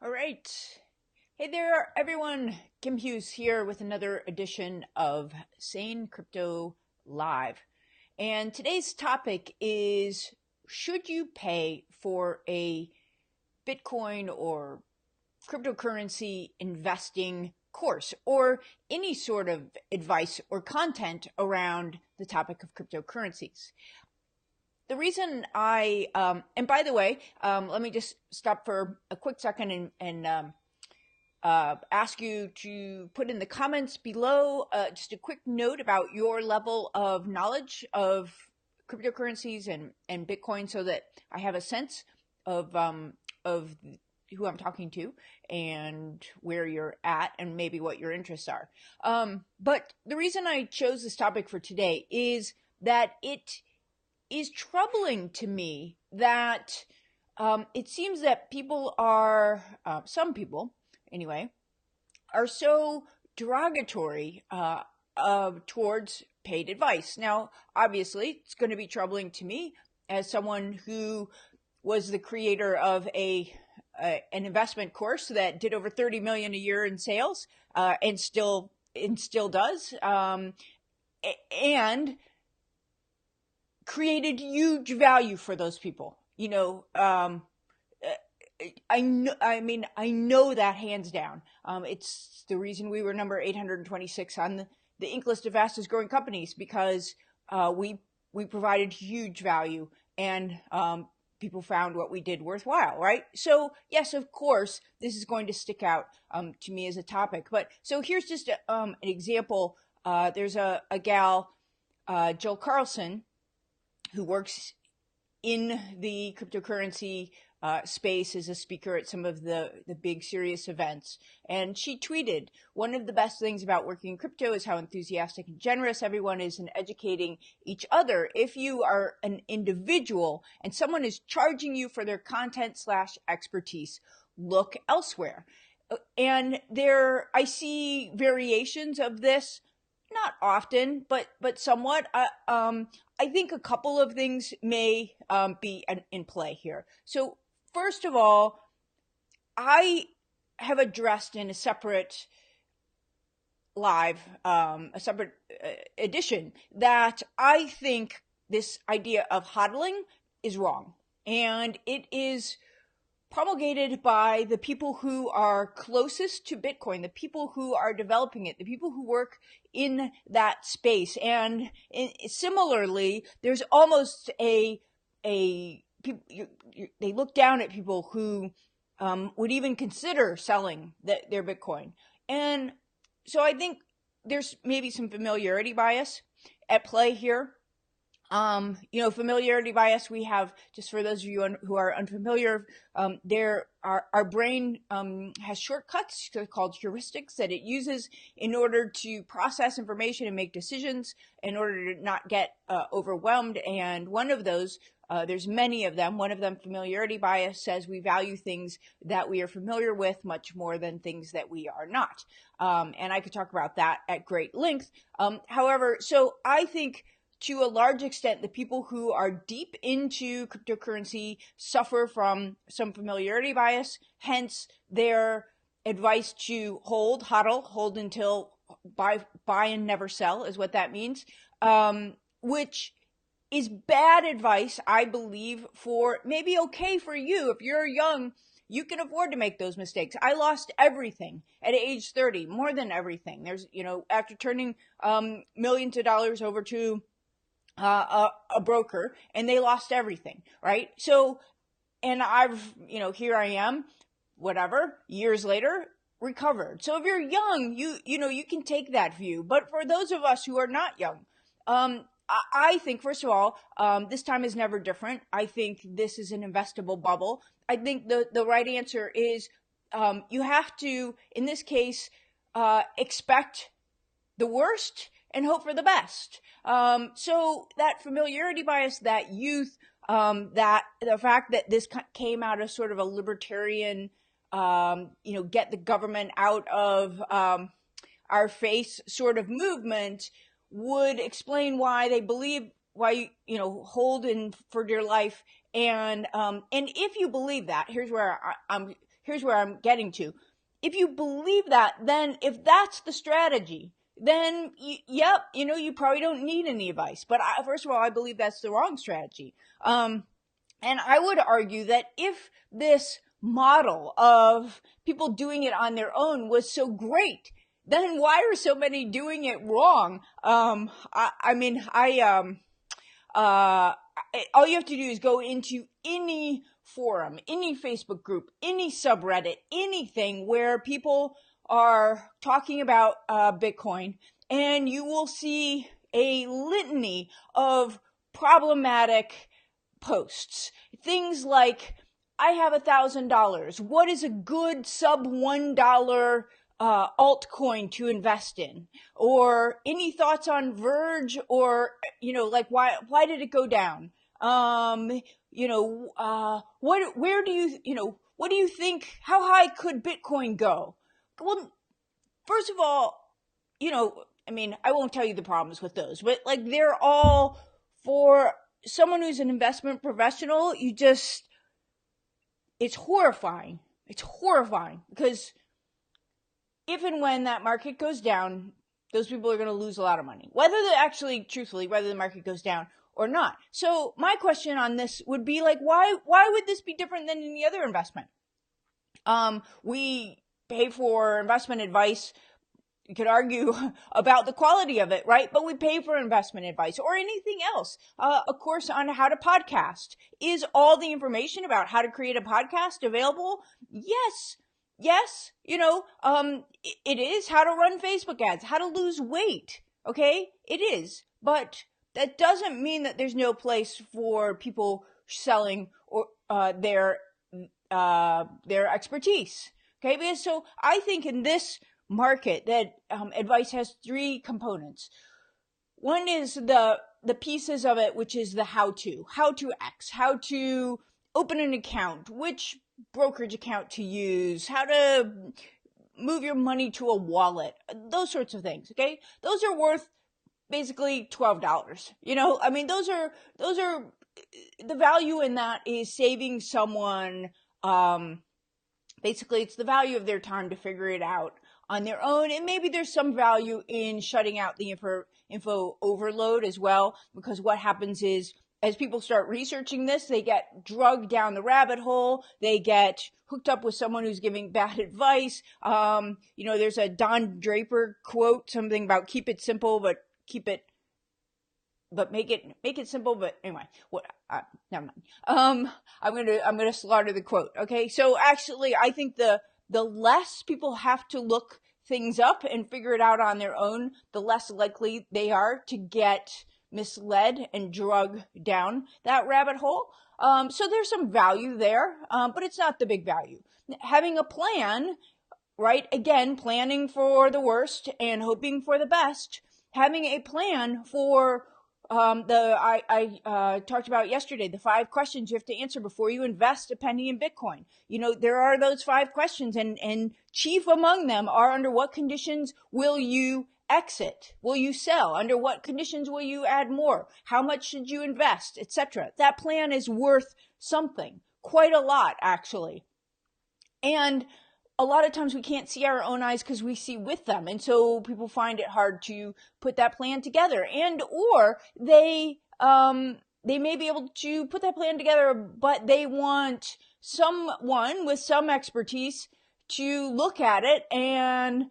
All right. Hey there, everyone. Kim Hughes here with another edition of Sane Crypto Live. And today's topic is, should you pay for a Bitcoin or cryptocurrency investing course or any sort of advice or content around the topic of cryptocurrencies? The reason and by the way, let me just stop for a quick second and ask you to put in the comments below just a quick note about your level of knowledge of cryptocurrencies and Bitcoin, so that I have a sense of who I'm talking to and where you're at and maybe what your interests are. But the reason I chose this topic for today is that it is troubling to me that it seems that people are, some people anyway, are so derogatory towards paid advice. Now, obviously, it's going to be troubling to me as someone who was the creator of an investment course that did over 30 million a year in sales, and still does, and created huge value for those people. I know that hands down. It's the reason we were number 826 on the Inc. list of fastest growing companies, because we provided huge value, and people found what we did worthwhile, right? So yes, of course, this is going to stick out to me as a topic. But so here's just an example. There's a gal, Jill Carlson, who works in the cryptocurrency space as a speaker at some of the big serious events. And she tweeted, "One of the best things about working in crypto is how enthusiastic and generous everyone is in educating each other. If you are an individual and someone is charging you for their content/expertise, look elsewhere." And I see variations of this, not often, but somewhat. I think a couple of things may be in play here. So first of all, I have addressed in a separate live, a separate edition, that I think this idea of hodling is wrong, and it is promulgated by the people who are closest to Bitcoin, the people who are developing it, the people who work in that space. And similarly, there's almost they look down at people who would even consider selling their Bitcoin. And so I think there's maybe some familiarity bias at play here. Familiarity bias, we have, just for those of you who are unfamiliar, our brain has shortcuts called heuristics that it uses in order to process information and make decisions, in order to not get overwhelmed. And one of those, there's many of them. One of them, familiarity bias, says we value things that we are familiar with much more than things that we are not. And I could talk about that at great length. However, so I think, to a large extent, the people who are deep into cryptocurrency suffer from some familiarity bias, hence their advice to hold until buy and never sell is what that means, which is bad advice, I believe, for maybe okay for you. If you're young, you can afford to make those mistakes. I lost everything at age 30, more than everything. There's, after turning millions of dollars over to a broker, and they lost everything, right? So, and I've, here I am, whatever, years later, recovered. So if you're young, you can take that view. But for those of us who are not young, I think, first of all, this time is never different. I think this is an investable bubble. I think the right answer is, you have to, in this case, expect the worst and hope for the best. So that familiarity bias, that youth, that the fact that this came out of sort of a libertarian, get the government out of our face sort of movement, would explain why they believe, why hold in for dear life. And if you believe that, here's here's where I'm getting to. If you believe that, then if that's the strategy, then yep, you probably don't need any advice. But first of all, I believe that's the wrong strategy. And I would argue that if this model of people doing it on their own was so great, then why are so many doing it wrong? All you have to do is go into any forum, any Facebook group, any subreddit, anything where people are talking about Bitcoin, and you will see a litany of problematic posts. Things like, I have $1,000. What is a good sub $1 altcoin to invest in? Or any thoughts on Verge? Or like why did it go down? What do you think? How high could Bitcoin go? Well, first of all, I won't tell you the problems with those, but like they're all, for someone who's an investment professional, it's horrifying. It's horrifying because if and when that market goes down, those people are going to lose a lot of money, whether the market goes down or not. So my question on this would be like, why would this be different than any other investment? We pay for investment advice. You could argue about the quality of it, right? But we pay for investment advice or anything else. A course on how to podcast. Is all the information about how to create a podcast available? Yes. It is. How to run Facebook ads, how to lose weight. Okay, it is. But that doesn't mean that there's no place for people selling or their expertise. Okay, because so I think in this market that advice has three components. One is the pieces of it, which is the how to open an account, which brokerage account to use, how to move your money to a wallet, those sorts of things. Okay, those are worth basically $12. Those are the value in that is saving someone. Basically, it's the value of their time to figure it out on their own. And maybe there's some value in shutting out the info overload as well, because what happens is, as people start researching this, they get drugged down the rabbit hole. They get hooked up with someone who's giving bad advice. There's a Don Draper quote, something about keep it simple, but make it simple. But anyway, never mind. I'm gonna slaughter the quote. Okay, so actually, I think the less people have to look things up and figure it out on their own, the less likely they are to get misled and drug down that rabbit hole. So there's some value there, but it's not the big value. Having a plan, right? Again, planning for the worst and hoping for the best. Having a plan for I talked about yesterday, the 5 questions you have to answer before you invest a penny in Bitcoin. There are those 5 questions, and chief among them are, under what conditions will you exit? Will you sell? Under what conditions will you add more? How much should you invest, etc.? That plan is worth something, quite a lot, actually. And a lot of times we can't see our own eyes because we see with them. And so people find it hard to put that plan together, or they may be able to put that plan together, but they want someone with some expertise to look at it and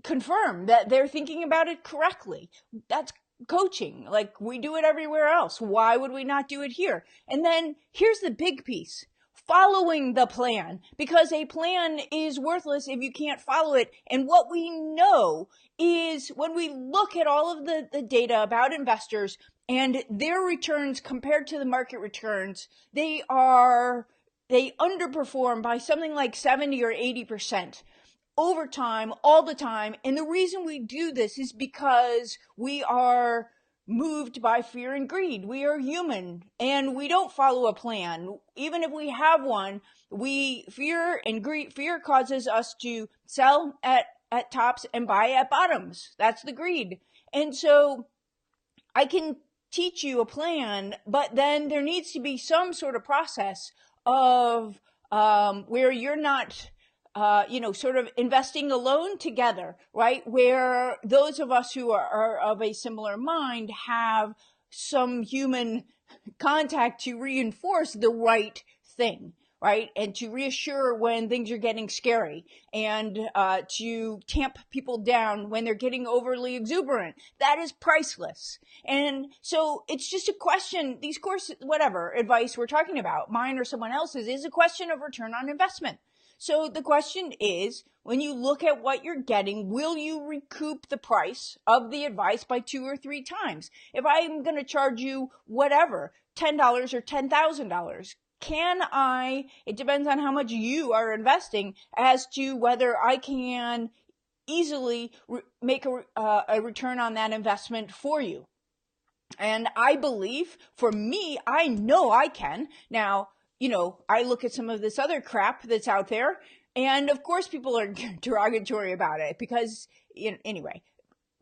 confirm that they're thinking about it correctly. That's coaching. Like, we do it everywhere else. Why would we not do it here? And then here's the big piece. Following the plan, because a plan is worthless if you can't follow it. And what we know is, when we look at all of the data about investors and their returns compared to the market returns, they underperform by something like 70 or 80% over time, all the time. And the reason we do this is because we are moved by fear and greed. We are human, and we don't follow a plan. Even if we have one, fear causes us to sell at tops and buy at bottoms. That's the greed. And so I can teach you a plan, but then there needs to be some sort of process of where you're not sort of investing alone together, right? Where those of us who are of a similar mind have some human contact to reinforce the right thing, right? And to reassure when things are getting scary, and to tamp people down when they're getting overly exuberant. That is priceless. And so it's just a question, these course, whatever advice we're talking about, mine or someone else's, is a question of return on investment. So the question is, when you look at what you're getting, will you recoup the price of the advice by 2 or 3 times? If I'm going to charge you whatever, $10 or $10,000, can I, it depends on how much you are investing as to whether I can easily make a return on that investment for you. And I believe, for me, I know I can. Now, I look at some of this other crap that's out there, and of course people are derogatory about it because, anyway.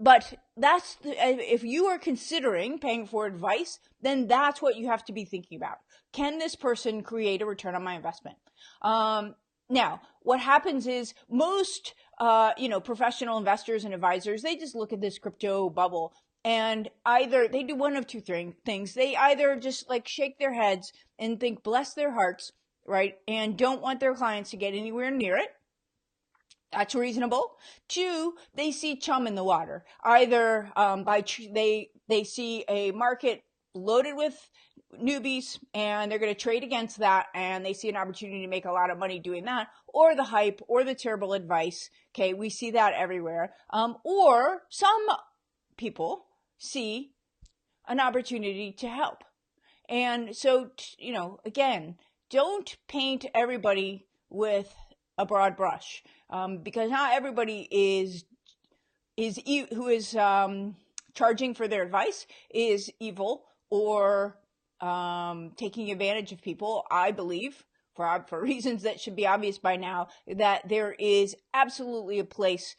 But if you are considering paying for advice, then that's what you have to be thinking about. Can this person create a return on my investment? Now, what happens is most, professional investors and advisors, they just look at this crypto bubble, and either they do one of two things. They either just like shake their heads and think, bless their hearts, right? And don't want their clients to get anywhere near it. That's reasonable. 2, they see chum in the water. Either they see a market loaded with newbies and they're going to trade against that, and they see an opportunity to make a lot of money doing that, or the hype or the terrible advice. Okay, we see that everywhere. Or some people see an opportunity to help. And so, again, don't paint everybody with a broad brush, because not everybody who is charging for their advice is evil or taking advantage of people. I believe, for reasons that should be obvious by now, that there is absolutely a place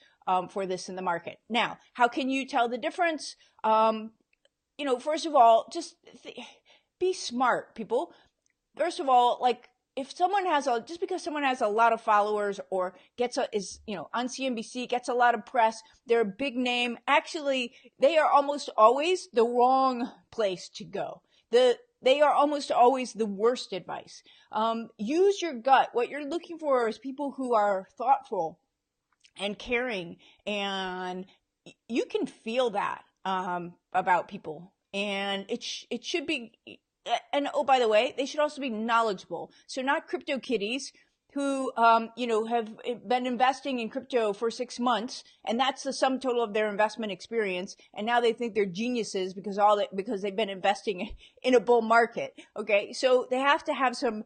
for this in the market. Now, how can you tell the difference? First of all, just be smart, people. First of all, if someone just because someone has a lot of followers or is on CNBC, gets a lot of press, they're a big name, actually, they are almost always the wrong place to go. They are almost always the worst advice. Use your gut. What you're looking for is people who are thoughtful and caring, and you can feel that about people, and it should be. And oh, by the way, they should also be knowledgeable. So not crypto kitties who have been investing in crypto for 6 months, and that's the sum total of their investment experience, and now they think they're geniuses because they've been investing in a bull market. Okay, so they have to have some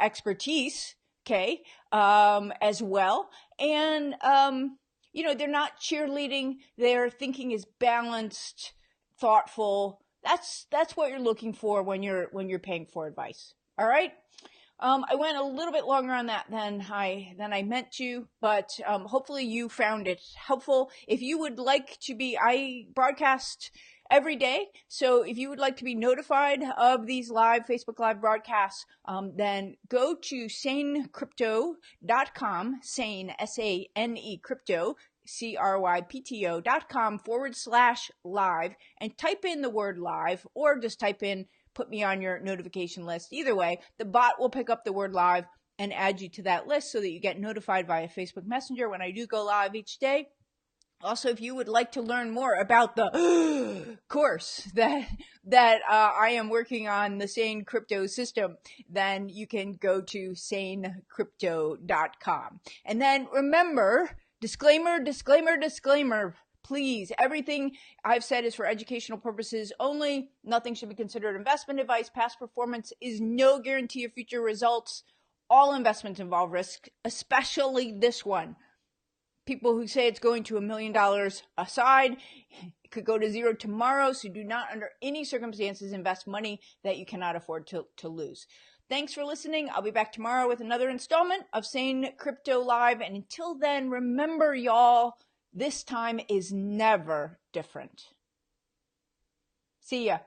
expertise, okay, as well, and they're not cheerleading. Their thinking is balanced, thoughtful. That's what you're looking for when you're paying for advice. All right. I went a little bit longer on that than I meant to, but hopefully you found it helpful. If you would like to I broadcast every day, so if you would like to be notified of these Facebook Live broadcasts, then go to sanecrypto.com, sane, SANE, crypto, CRYPTO.com/live, and type in the word live, or just put me on your notification list. Either way, the bot will pick up the word live and add you to that list so that you get notified via Facebook Messenger when I do go live each day. Also, if you would like to learn more about the course that I am working on, the Sane Crypto System, then you can go to sanecrypto.com. And then remember, disclaimer, please, everything I've said is for educational purposes only. Nothing should be considered investment advice. Past performance is no guarantee of future results. All investments involve risk, especially this one. People who say it's going to $1 million aside, it could go to zero tomorrow, so do not under any circumstances invest money that you cannot afford to lose. Thanks for listening. I'll be back tomorrow with another installment of Sane Crypto Live. And until then, remember, y'all, this time is never different. See ya.